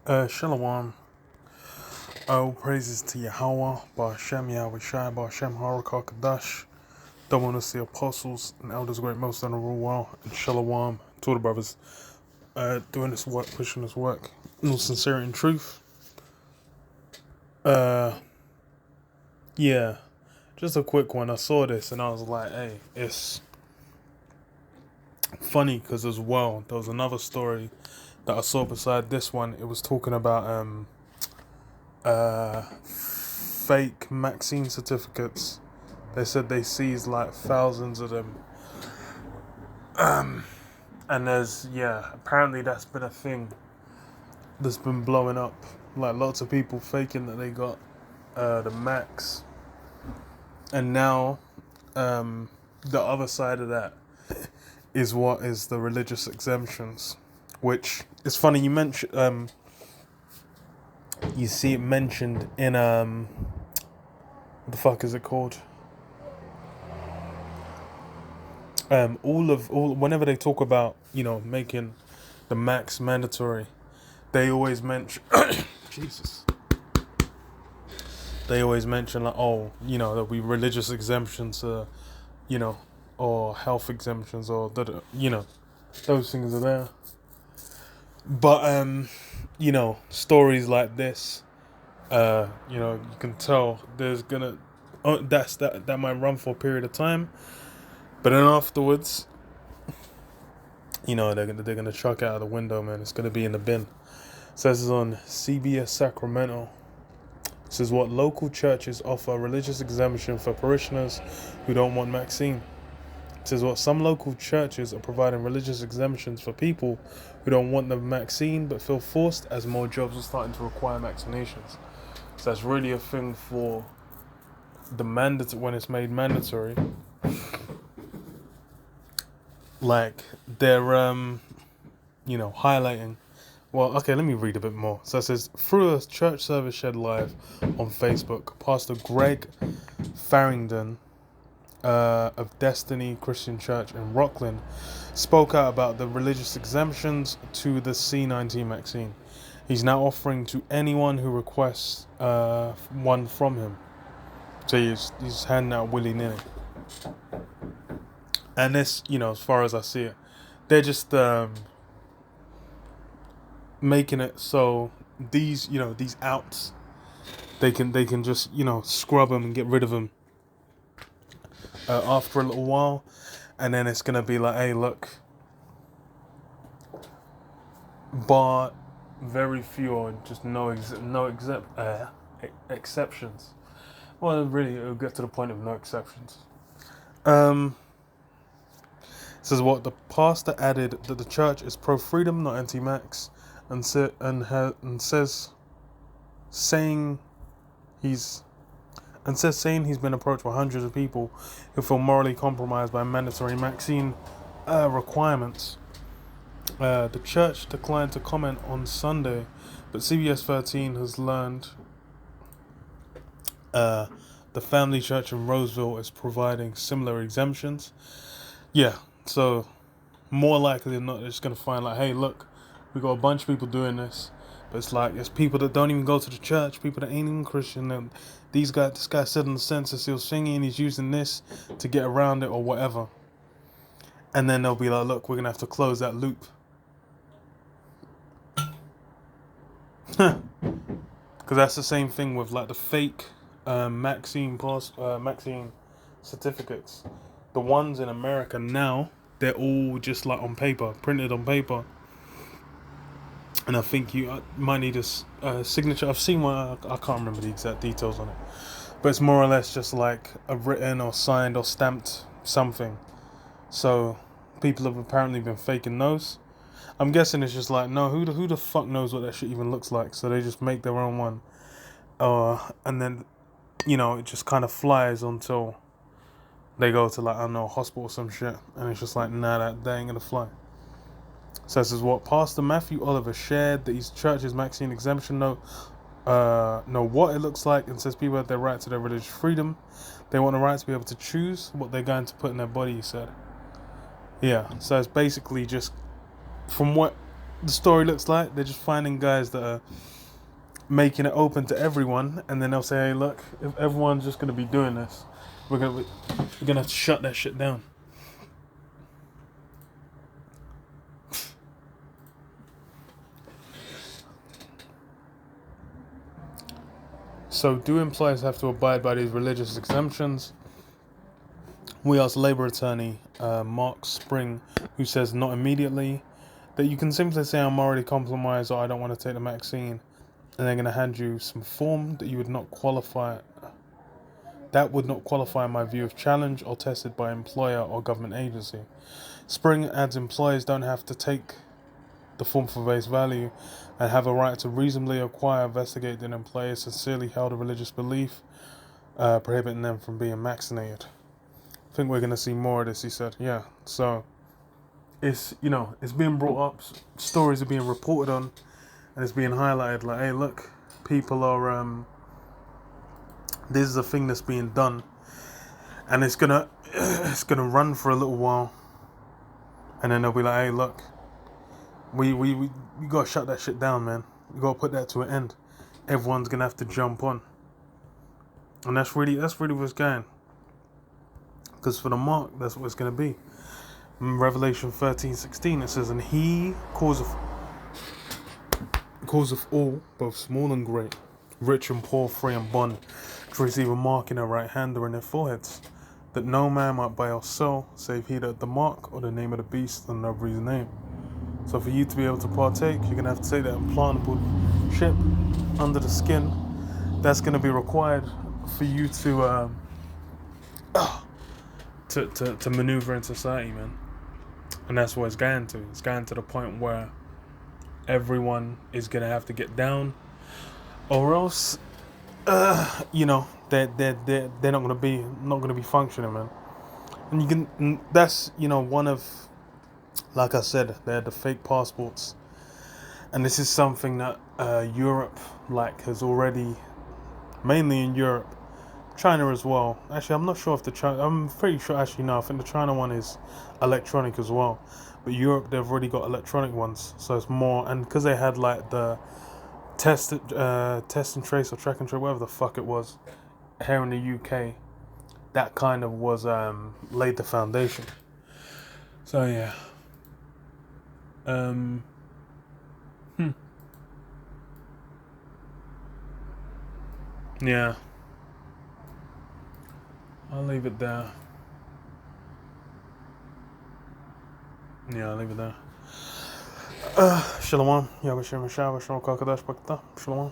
Shalom. All praises to Yahweh, Ba'ashem Yahweh Shai, Ba'ashem Harakah Kadash, double honors to the apostles and elders, great most honorable well, and Shalom to all the brothers doing this work, pushing this work, in all sincerity and truth. Uh, yeah, just a quick one. I saw this and I was like, hey, it's funny because as well, there was another story that I saw beside this one. It was talking about fake vaccine certificates. They said they seized like thousands of them. And apparently that's been a thing that's been blowing up. Like lots of people faking that they got the max. And now the other side of that is what is the religious exemptions. Which is funny you mentioned you see it mentioned in what the fuck is it called? Whenever they talk about, making the max mandatory, they always mention Jesus. They always mention like, there'll be religious exemptions, or health exemptions, or those things are there. But stories like this, you can tell there's gonna, that might run for a period of time, but then afterwards, they're gonna chuck it out of the window, man. It's gonna be in the bin. It says it's on CBS Sacramento. This is what local churches offer religious exemption for parishioners who don't want vaccine. It says what some local churches are providing religious exemptions for people who don't want the vaccine but feel forced as more jobs are starting to require vaccinations. So that's really a thing for the mandate when it's made mandatory. Like they're highlighting. Well, okay, let me read a bit more. So it says, through a church service shared live on Facebook, Pastor Greg Farrington of Destiny Christian Church in Rockland spoke out about the religious exemptions to the C19 vaccine. He's now offering to anyone who requests one from him. So he's handing out willy-nilly. And this, as far as I see it, they're just making it so these outs, they can just scrub them and get rid of them after a little while, and then it's gonna be like, hey, look, but very few or just no exceptions. Well, really, it'll get to the point of no exceptions. Says what the pastor added that the church is pro-freedom, not anti-max, and says saying he's been approached by hundreds of people who feel morally compromised by mandatory vaccine requirements. The church declined to comment on Sunday, but CBS 13 has learned the Family Church in Roseville is providing similar exemptions. Yeah, so more likely than not, they're just going to find like, hey, look, we got a bunch of people doing this. But it's like, there's people that don't even go to the church, people that ain't even Christian. And this guy said in the census he was singing, he's using this to get around it or whatever. And then they'll be like, look, we're going to have to close that loop. Because that's the same thing with like the fake vaccine certificates. The ones in America now, they're all just like on paper, printed on paper. And I think you might need a signature. I've seen one, I can't remember the exact details on it. But it's more or less just like a written or signed or stamped something. So people have apparently been faking those. I'm guessing it's just like, no, who the fuck knows what that shit even looks like? So they just make their own one. And then, it just kind of flies until they go to like, I don't know, a hospital or some shit. And it's just like, nah, that ain't gonna fly. So this is what Pastor Matthew Oliver shared that his church's vaccine exemption know what it looks like, and says people have their right to their religious freedom. They want the right to be able to choose what they're going to put in their body, he said. Yeah, so it's basically just from what the story looks like. They're just finding guys that are making it open to everyone, and then they'll say, "Hey, look, if everyone's just gonna be doing this, we're gonna have to shut that shit down." So, do employers have to abide by these religious exemptions? We asked Labour attorney Mark Spring, who says not immediately, that you can simply say I'm already compromised or I don't want to take the vaccine, and they're going to hand you some form that you would not qualify. That would not qualify in my view if challenged or tested by employer or government agency. Spring adds employers don't have to take the form for face value and have a right to reasonably acquire, investigate an employer sincerely held a religious belief, prohibiting them from being vaccinated. I think we're going to see more of this, he said. Yeah, so it's, it's being brought up, stories are being reported on, and it's being highlighted like, hey, look, people are, this is a thing that's being done, and it's gonna run for a little while, and then they'll be like, hey, look, we gotta shut that shit down, man. We gotta put that to an end. Everyone's gonna have to jump on, and that's really what's going. Because for the mark, that's what it's gonna be. In Revelation 13:16, it says, "And he causeth all, both small and great, rich and poor, free and bond, to receive a mark in their right hand or in their foreheads, that no man might buy or sell, save he that the mark or the name of the beast and of his name." So for you to be able to partake, you're going to have to take that implantable chip under the skin. That's going to be required for you to maneuver in society, man. And that's what it's going to. It's going to the point where everyone is going to have to get down, or else, they're not going to be functioning, man. And that's, one of, like I said, they're the fake passports. And this is something that Europe, has already, mainly in Europe, China as well. Actually, I'm not sure if I'm pretty sure, actually, no, I think the China one is electronic as well. But Europe, they've already got electronic ones. So it's more, and because they had, the test and trace or track and trace, whatever the fuck it was, here in the UK, that kind of was laid the foundation. So, yeah. Yeah. I'll leave it there. Yeah, I'll leave it there. Shalom. Yabashir Mashah, Shalom Kakadash Bakta. Shalom.